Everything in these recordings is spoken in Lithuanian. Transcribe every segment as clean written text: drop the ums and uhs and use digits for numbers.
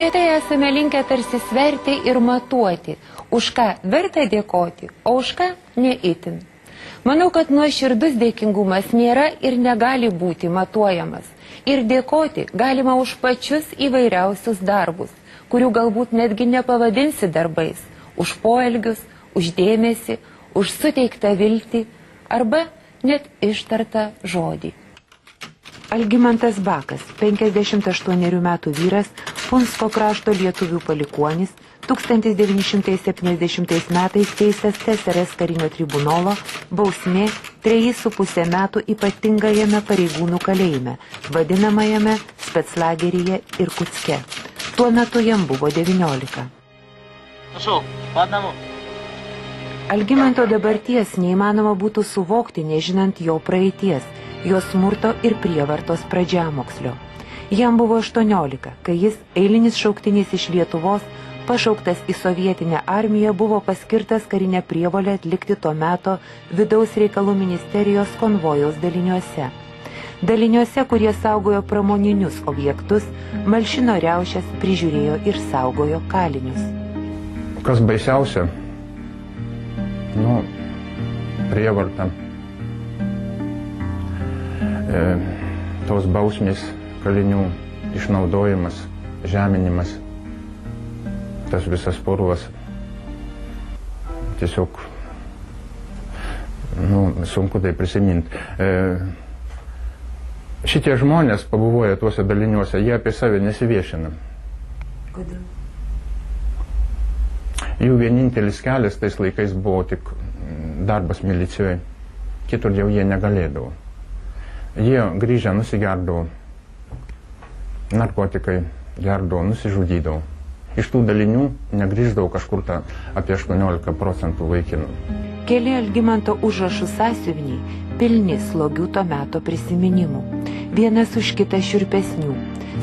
Neretai esame linkę tarsi sverti ir matuoti, už ką verta dėkoti, o už ką neįtin. Manau, kad nuoširdus dėkingumas nėra ir negali būti matuojamas. Ir dėkoti galima už pačius įvairiausius darbus, kurių galbūt netgi nepavadinsi darbais, už poelgius, už dėmesį, už suteiktą viltį arba net ištartą žodį. Algimantas Bakas, 58 metų vyras, Punsko krašto lietuvių palikuonis, 1970 metais teistas TSRS karinio tribunolo, bausmė 3,5 metų ypatingajame pareigūnų kalėjime, vadinamajame speclageryje Irkutske. Tuo metu jam buvo 19. Algimanto dabarties neįmanoma būtų suvokti, nežinant jo praeities, jo smurto ir prievartos pradžiamokslio. Jam buvo 18, kai jis, eilinis šauktinis iš Lietuvos, pašauktas į sovietinę armiją, buvo paskirtas karinę prievolę atlikti to meto vidaus reikalų ministerijos konvojaus daliniuose. Daliniuose, kurie saugojo pramoninius objektus, malšino riaušes, prižiūrėjo ir saugojo kalinius. Kas baisiausia, prievarta, tos bausmės, kalinių išnaudojimas, žeminimas, tas visas purvas, tiesiog, sunku tai prisiminti. Šitie žmonės pabuvoja tuose daliniuose, jie apie save nesiviešina. Kodėl? Jų vienintelis kelias tais laikais buvo tik darbas milicijoje, kitur jau jie negalėdavo. Jie grįžę nusigerdavo, narkotikai gerdavo, nusižudydavo. Iš tų dalinių negrįždavo kažkur apie 18% vaikinų. Keli Algimanto užrašų sąsiuviniai pilni slogių to meto prisiminimų. Vienas už kitą šiurpesnių.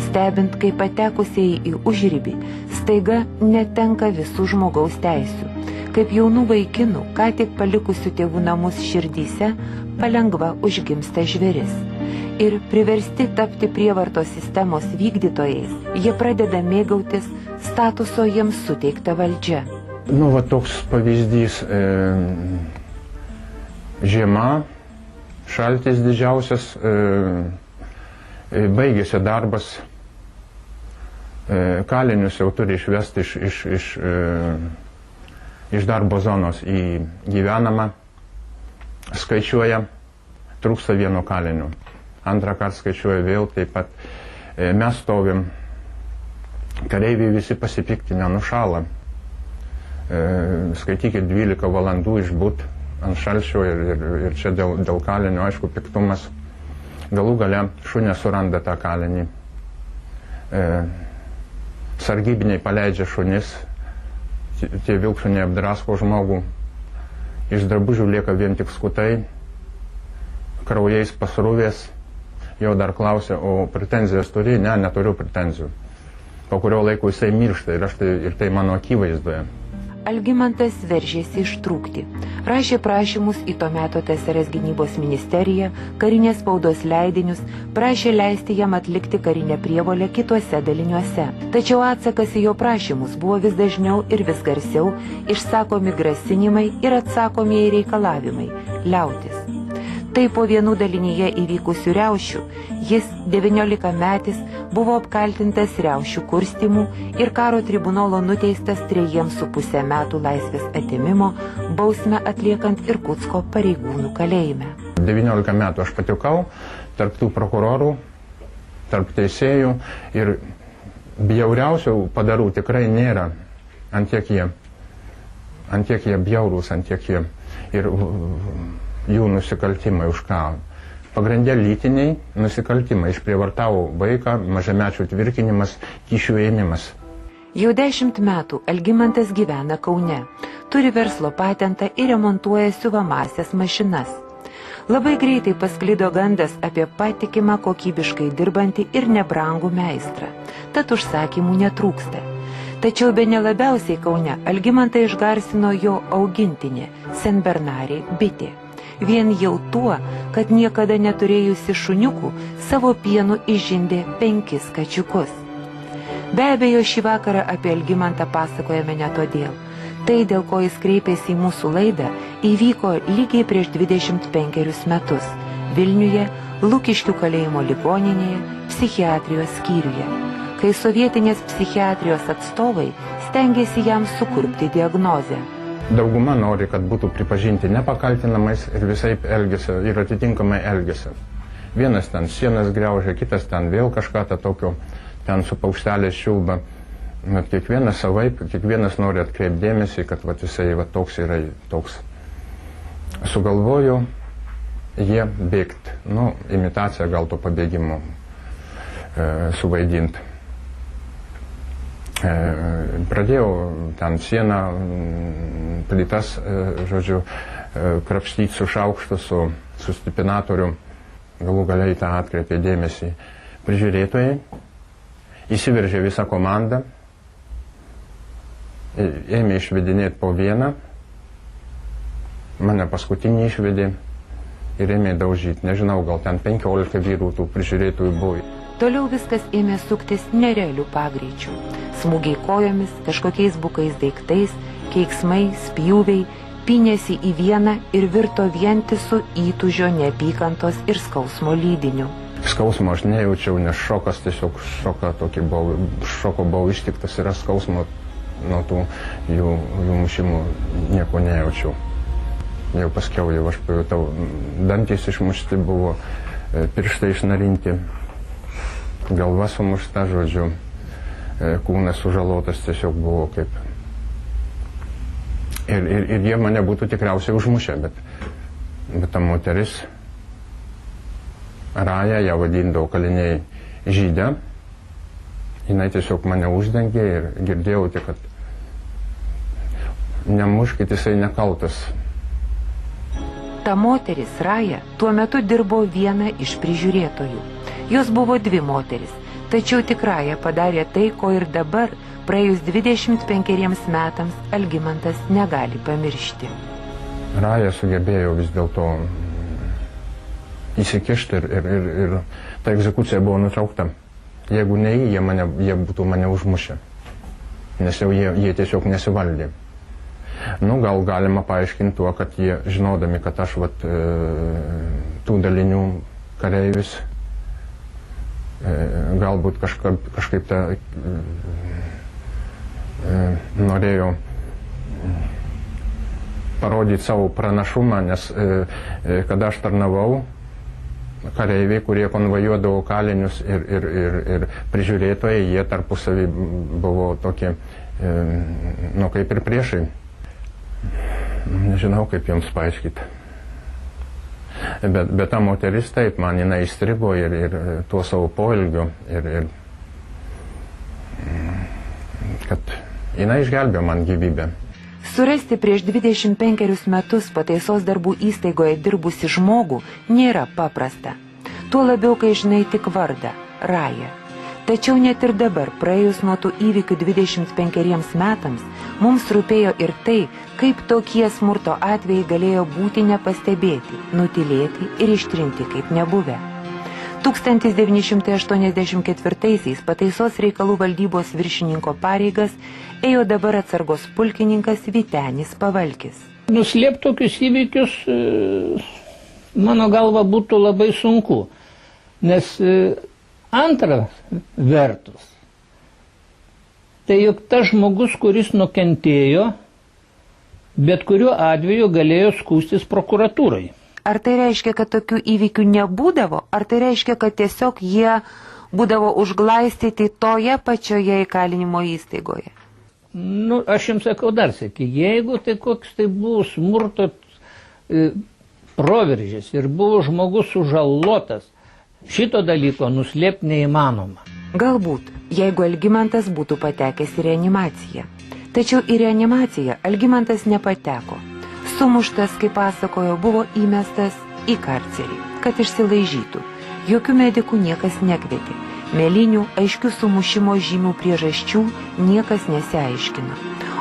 Stebint, kaip patekusieji į užribį, staiga netenka visų žmogaus teisių. Kaip jaunų vaikinų, ką tik palikusių tėvų namus širdyse, palengva užgimsta žvėris. Ir priversti tapti prievartos sistemos vykdytojais, jie pradeda mėgautis statuso jiems suteikta valdžia. Toks pavyzdys. Žiema, šaltis didžiausias, baigėsi darbas, kalinius jau turi išvesti iš darbo zonos į gyvenamą, skaičiuoja, trūksta vieno kalinio. Antrą kartą skaičiuoja vėl, taip pat mes stovim, kareiviai visi pasipiktinę, nušąla. Skaitykit 12 valandų išbūt ant šalčio ir čia dėl kalinio, aišku, piktumas. Galų gale šunė suranda tą kalinį. Sargybiniai paleidžia šunis, tie vilkšuniai apdrasko žmogų. Iš drabužių lieka vien tik skutai, kraujais pasruvės. Jau dar klausia, o pretenzijas turi? Ne, neturiu pretenzijų. Po kurio laiko jisai miršta ir tai mano akivaizdoje. Algimantas veržėsi ištrūkti. Rašė prašymus į to meto TSRS gynybos ministeriją, karinės spaudos leidinius, prašė leisti jam atlikti karinę prievolę kituose daliniuose. Tačiau atsakas į jo prašymus buvo vis dažniau ir vis garsiau, išsakomi grasinimai ir atsakomieji reikalavimai – liautis. Tai po vienų dalinyje įvykusių riaušių jis, 19-metis, buvo apkaltintas riaušių kurstymų ir karo tribunolo nuteistas 3,5 metų laisvės atėmimo, bausmę atliekant Irkutsko pareigūnų kalėjime. 19 metų aš patekau tarp tų prokurorų, tarp teisėjų ir bjauriausių padarų tikrai nėra, ant tiek jie bjaurūs, ant tiek jie ir jų nusikaltimai už ką. Pagrindė lytiniai nusikaltimai, išprievartavo vaiką, mažamečių tvirkinimas, kyšių ėmimas. Jau 10 metų Algimantas gyvena Kaune, turi verslo patentą ir remontuoja siuvamąsias mašinas. Labai greitai pasklido gandas apie patikimą, kokybiškai dirbantį ir nebrangų meistrą, tad užsakymų netrūksta. Tačiau bene labiausiai Kaune Algimantą išgarsino jo augintinė, senbernarė bitė. Vien jau tuo, kad niekada neturėjusi šuniukų, savo pienu išžindė 5 kačiukus. Be abejo, šį vakarą apie Algimantą pasakojame ne todėl. Tai, dėl ko jis kreipėsi į mūsų laidą, įvyko lygiai prieš 25 metus Vilniuje, Lukiškių kalėjimo ligoninėje, psichiatrijos skyriuje, kai sovietinės psichiatrijos atstovai stengiasi jam sukurpti diagnozę. Dauguma nori, kad būtų pripažinti nepakaltinamais ir visaip elgesio ir atitinkamai elgesio. Vienas ten sienas griaužia, kitas ten vėl kažką tokio, ten su paukštelės čiulba. Bet kiekvienas savaip, kiekvienas nori atkreipdėmėsi, kad jisai toks yra toks. Sugalvojo jie bėgti, imitaciją gal to pabėgimo suvaidinti. Pradėjau ten sieną, plytas, krapštyti su šaukštu, su stipinatoriu. Galų galiai tą atkreipė dėmesį prižiūrėtojai. Įsiveržė visą komandą, ėmė išvedinėti po vieną, mane paskutinį išvedė ir ėmė daužyti. Nežinau, gal ten 15 vyrų tų prižiūrėtojų buvo. Toliau viskas ėmė suktis nerealių pagreičių. Smūgiai kojomis, kažkokiais bukais daiktais, keiksmai, spjūviai pynėsi į vieną ir virto vientisu įtūžio, neapykantos ir skausmo lydiniu. Skausmo aš nejaučiau, nes šokas, tiesiog šoko buvau ištiktas ir skausmo nuo tų jų mušimų nieko nejaučiau. Jau paskiau aš pajutau, dantys išmušti buvo, pirštai išnarinti, galva sumušta, kūnas sužalotas tiesiog buvo kaip. Ir jie mane būtų tikriausiai užmušę, bet ta moteris, Raja, ją vadindavo kaliniai žydę, jinai tiesiog mane uždengė ir girdėjau tik, kad nemuškit, jisai nekaltas. Ta moteris, Raja, tuo metu dirbo viena iš prižiūrėtojų. Jos buvo dvi moteris, tačiau tik Raja padarė tai, ko ir dabar, praėjus 25 metams, Algimantas negali pamiršti. Raja sugebėjo vis dėlto įsikišti ir ta egzekucija buvo nutraukta. Jeigu ne jie būtų mane užmušę, nes jau jie tiesiog nesivaldė. Gal galima paaiškinti tuo, kad jie, žinodami, kad aš tų dalinių kareivis, galbūt kažkaip norėjo parodyti savo pranašumą, nes kada aš tarnavau, kareiviai, kurie konvojuodavo kalinius ir prižiūrėtojai, jie tarpusavį buvo tokie, kaip ir priešai. Nežinau, kaip jums paaiškyti. Bet ta moteris taip, man jinai įstrigo ir tuo savo poelgiu, ir kad jinai išgelbėjo man gyvybę. Surasti prieš 25 metus pataisos darbų įstaigoje dirbusi žmogų nėra paprasta. Tuo labiau, kai žinai tik vardą – Raja. Tačiau net ir dabar, praėjus nuo tų įvykių 25 metams, mums rūpėjo ir tai, kaip tokie smurto atvejai galėjo būti nepastebėti, nutilėti ir ištrinti kaip nebuvę. 1984-aisiais pataisos reikalų valdybos viršininko pareigas ėjo dabar atsargos pulkininkas Vytenis Pavalkis. Nuslėpti tokius įvykius, mano galva, būtų labai sunku, nes antra vertus, tai juk tas žmogus, kuris nukentėjo, bet kuriuo atveju galėjo skųstis prokuratūrai. Ar tai reiškia, kad tokių įvykių nebūdavo? Ar tai reiškia, kad tiesiog jie būdavo užglaistyti toje pačioje įkalinimo įstaigoje? Aš jums sakau dar sėki, jeigu tai koks tai buvo smurto proveržis ir buvo žmogus sužalotas, šito dalyko nuslėpti neįmanoma. Galbūt, jeigu Algimantas būtų patekęs į reanimaciją. Tačiau į reanimaciją Algimantas nepateko. Sumuštas, kaip pasakojo, buvo įmestas į karcerį, kad išsilaižytų. Jokių medikų niekas nekvietė. Mėlynių aiškių sumušimo žymių priežasčių niekas nesiaiškino.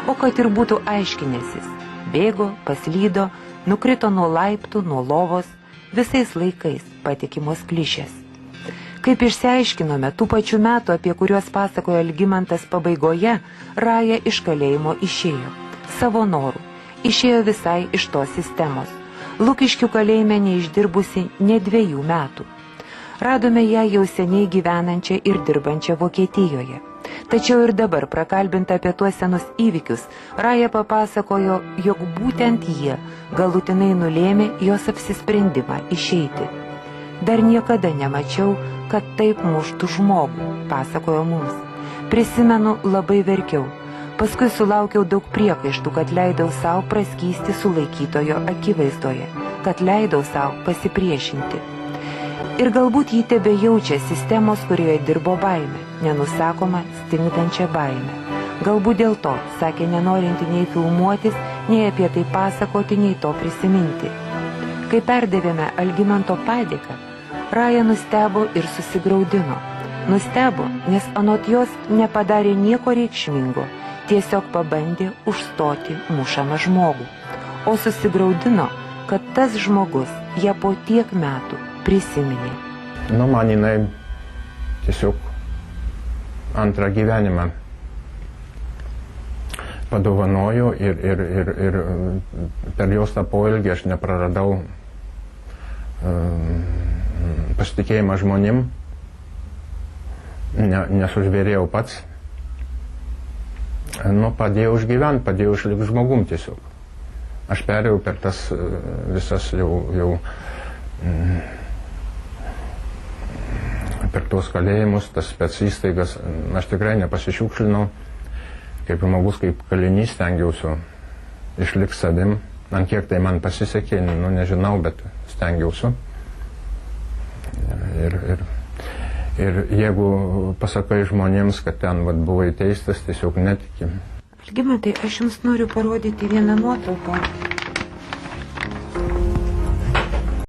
O kad ir būtų aiškinęsis, bėgo, paslydo, nukrito nuo laiptų, nuo lovos, visais laikais patikimos klišės. Kaip išsiaiškinome, tų pačių metų, apie kuriuos pasakojo Algimantas pabaigoje, Raja iš kalėjimo išėjo. Savo norų. Išėjo visai iš tos sistemos. Lukiškių kalėjime neišdirbusi ne 2 metų. Radome ją jau seniai gyvenančią ir dirbančią Vokietijoje. Tačiau ir dabar, prakalbinta apie tuos senus įvykius, Raja papasakojo, jog būtent jie galutinai nulėmė jos apsisprendimą išeiti. Dar niekada nemačiau, kad taip muštų žmogų, pasakojo mums. Prisimenu, labai verkiau. Paskui sulaukiau daug priekaištų, kad leidau savo praskysti sulaikytojo akivaizdoje, kad leidau savo pasipriešinti. Ir galbūt jį tebe jaučia sistemos, kurioje dirbo baimė, nenusakoma, stingdančia baimė. Galbūt dėl to, sakė, nenorinti nei filmuotis, nei apie tai pasakoti, nei to prisiminti. Kai perdavėme Algimanto padėką, Raja nustebo ir susigraudino. Nustebo, nes anot jos nepadarė nieko reikšmingo, tiesiog pabandė užstoti mušamą žmogų. O susigraudino, kad tas žmogus ją po tiek metų prisiminė. Nu, man jinai tiesiog antrą gyvenimą padovanojo ir per jos tą poelgį aš nepraradau pasitikėjimą žmonėm, nesužvėrėjau pats. Nu, padėjau išgyventi, padėjau išlikti žmogum tiesiog. Aš perėjau per tas visas jau per tos kalėjimus, tas spec įstaigas, aš tikrai nepasišiukšlinau. Kaip žmogus, kaip kalinys stengiausi išlikti savim. Ant kiek tai man pasisekė, nu nežinau, bet stengiausi. Ir jeigu pasakai žmonėms, kad ten buvai teistas, tiesiog netiki. Algimantai, aš jums noriu parodyti vieną nuotrauką.